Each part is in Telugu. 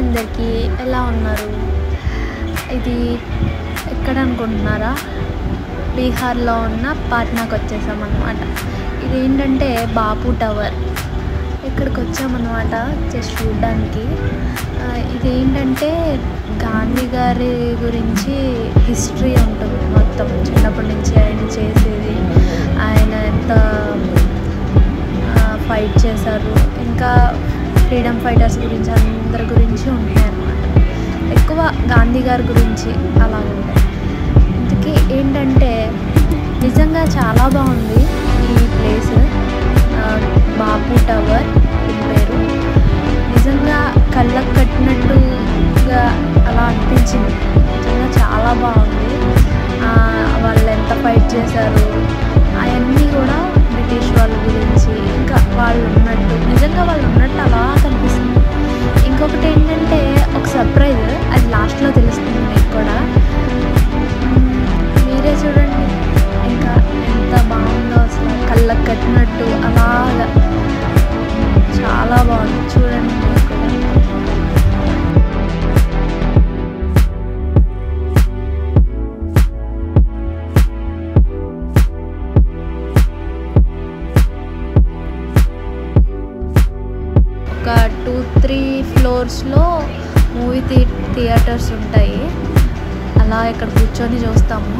అందరికీ ఎలా ఉన్నారు? ఇది ఎక్కడ అనుకుంటున్నారా? బీహార్లో ఉన్న పాట్నాకు వచ్చేసాం అన్నమాట. ఇదేంటంటే బాపు టవర్. ఇక్కడికి వచ్చామన్నమాట జస్ట్ చూడడానికి. ఇదేంటంటే గాంధీ గారి గురించి హిస్టరీ ఉంటుంది మొత్తం. చిన్నప్పటి నుంచి ఆయన చేసేది, ఆయన ఎంత ఫైట్ చేశారు, ఇంకా ఫ్రీడమ్ ఫైటర్స్ గురించి అందరి గురించి ఉంటాయి అన్నమాట. ఎక్కువ గాంధీ గారి గురించి అలా ఉంటాయి. ఇంతకీ ఏంటంటే నిజంగా చాలా బాగుంది ఈ ప్లేస్. బాపు టవర్ దీని పేరు. నిజంగా కళ్ళకు కట్టినట్టుగా అలా అనిపించింది. నిజంగా చాలా బాగుంది. వాళ్ళు ఎంత ఫైట్ చేశారు అవన్నీ కూడా బ్రిటిష్ వాళ్ళ గురించి, ఇంకా వాళ్ళు ఉన్నట్టు నిజంగా వాళ్ళు ఉన్నట్టు అలా కనిపిస్తుంది. ఇంకొకటి ఏంటంటే ఒక సర్ప్రైజ్, అది లాస్ట్లో తెలుస్తుంది మీకు కూడా. మీరే చూడండి ఇంకా ఎంత బాగుందో అసలు, కళ్ళకు కట్టినట్టు అలాగా చాలా బాగుంది. చూడండి మీరు కూడా. ఒక 2-3 ఫ్లోర్స్లో మూవీ థియేటర్స్ ఉంటాయి. అలా ఇక్కడ కూర్చొని చూస్తాము.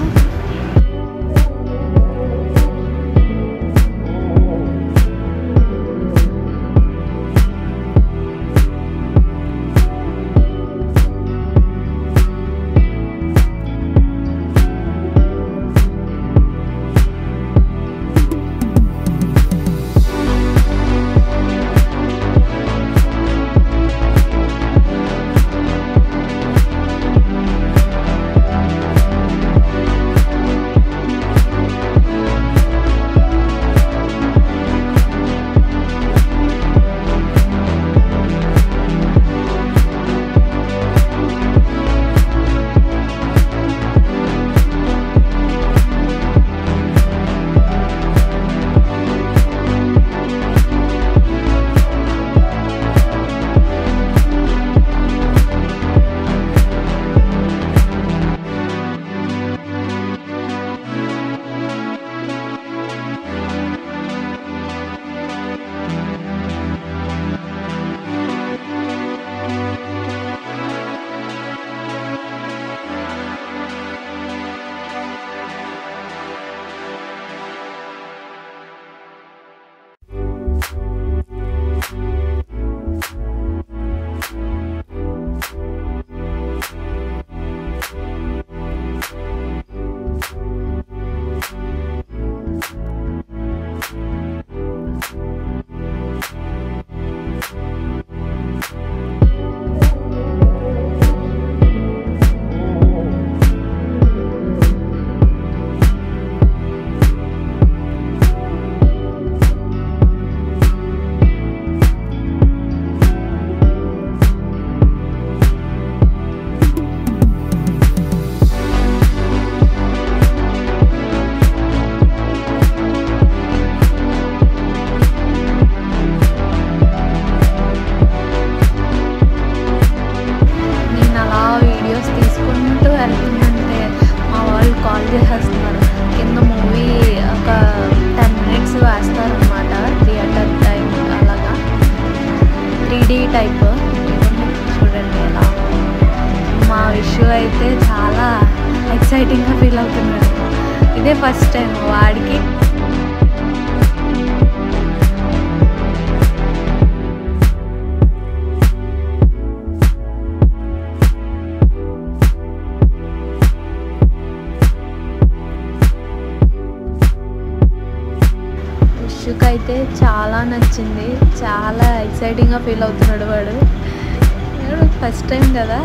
చేసేస్తున్నారు. కింద మూవీ ఒక 10 minutes వేస్తారనమాట, థియేటర్ టైం అలాగా 3D టైప్. చూడండి ఎలా. మా విషయం అయితే చాలా ఎక్సైటింగ్గా ఫీల్ అవుతున్నాడు. ఇదే ఫస్ట్ టైం వాడికి. అయితే చాలా నచ్చింది, చాలా ఎక్సైటింగ్గా ఫీల్ అవుతున్నాడు వాడు. ఫస్ట్ టైం కదా.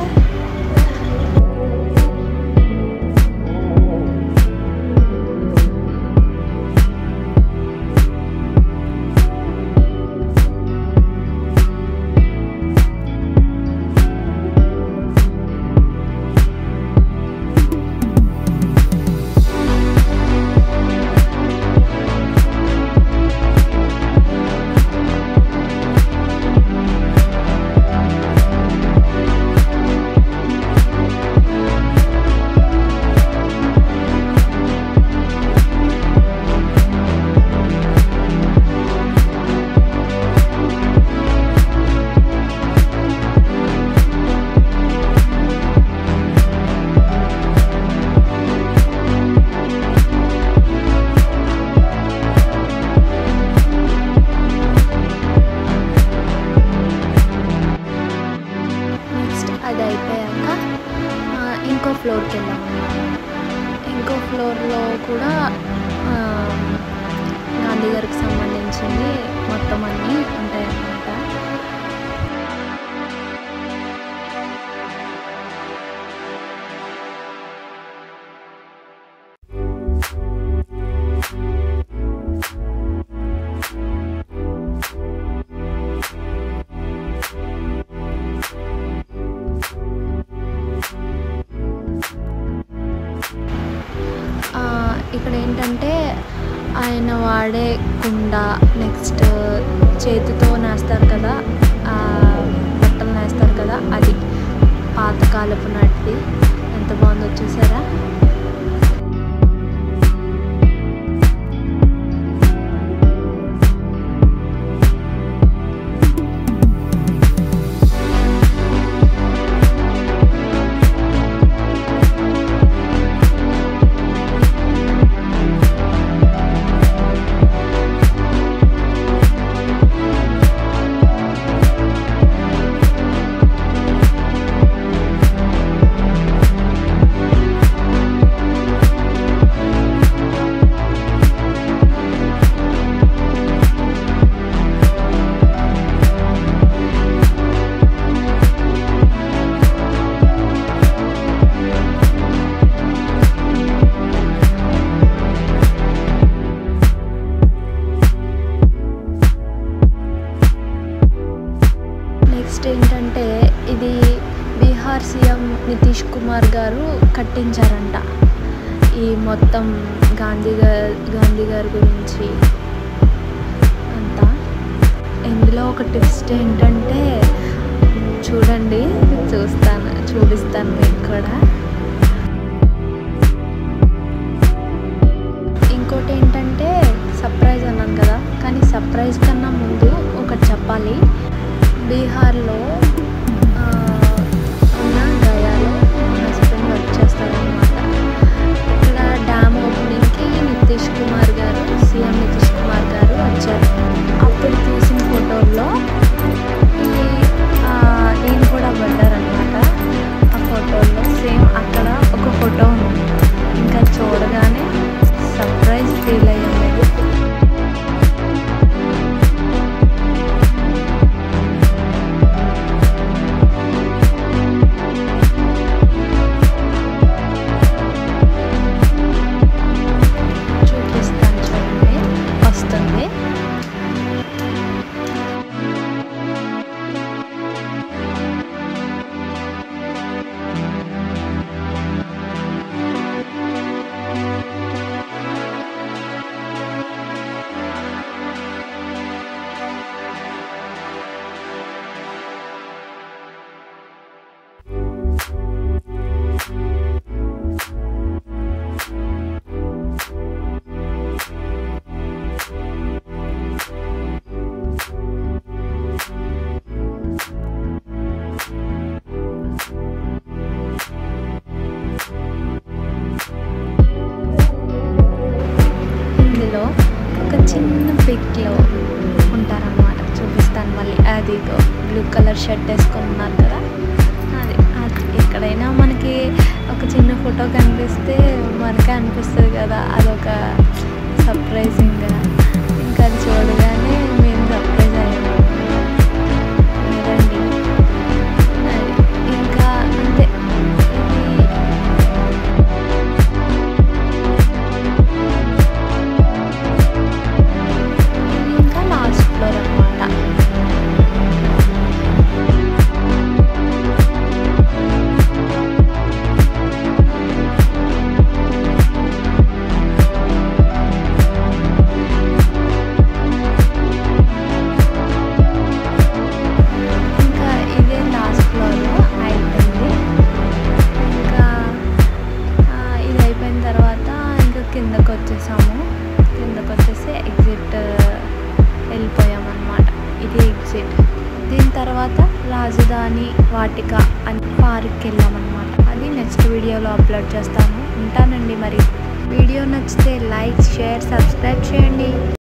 అది అయిపోయాక ఇంకో ఫ్లోర్కి వెళ్ళామన్నమాట. ఇంకో ఫ్లోర్లో కూడా గాంధీ గారికి సంబంధించింది మొత్తం అన్నీ ఉంటాయన్నమాట. ఇక్కడ ఏంటంటే ఆయన వాడే కుండ, నెక్స్ట్ చేతితో నేస్తారు కదా, బట్టలు నేస్తారు కదా, అది పాతకాలపు నాటిది. ఎంత బాగుందో చూసారా. నెక్స్ట్ ఏంటంటే ఇది బీహార్ సీఎం నితీష్ కుమార్ గారు కట్టించారంట ఈ మొత్తం గాంధీ గారి గురించి అంతా. ఇందులో ఒక ట్విస్ట్ ఏంటంటే చూడండి, చూపిస్తాను మీకు కూడా. ఇంకోటి ఏంటంటే సర్ప్రైజ్ అన్నాను కదా, కానీ సర్ప్రైజ్ కన్నా ముందు ఒకటి చెప్పాలి. బీహార్లో ఉన్న గయాలో మా హస్బెండ్ వర్క్ చేస్తారనమాట. ఇక్కడ డ్యామ్ ఓపెనింగ్కి సీఎం నితీష్ కుమార్ గారు వచ్చారు. అప్పుడు తీసిన ఫోటోల్లో నేను కూడా పడ్డారనమాట. ఆ ఫోటోల్లో సేమ్ అక్కడ ఒక ఫోటో ఉంది. ఇంకా చూడగానే సర్ప్రైజ్ ఫీల్ అయ్యాను. చిన్న పిక్లో ఉంటారన్నమాట. చూపిస్తాను మళ్ళీ. అది బ్లూ కలర్ షర్ట్ వేసుకొని ఉన్నారు కదా, అది ఎక్కడైనా మనకి ఒక చిన్న ఫోటో కనిపిస్తే మనకే అనిపిస్తుంది కదా, అదొక సర్ప్రైజింగ్గా. ఇంకా అది చూడగానే మేము సర్ప్రైజ్ అయ్యాము. ఇంకా అంతే. కిందకొచ్చేసి ఎగ్జిట్ వెళ్ళిపోయామన్నమాట. ఇది ఎగ్జిట్. దీని తర్వాత రాజధాని వాటిక అని పార్క్కి వెళ్ళామన్నమాట. అది నెక్స్ట్ వీడియోలో అప్లోడ్ చేస్తాను. ఉంటానండి మరి. వీడియో నచ్చితే లైక్, షేర్, సబ్స్క్రైబ్ చేయండి.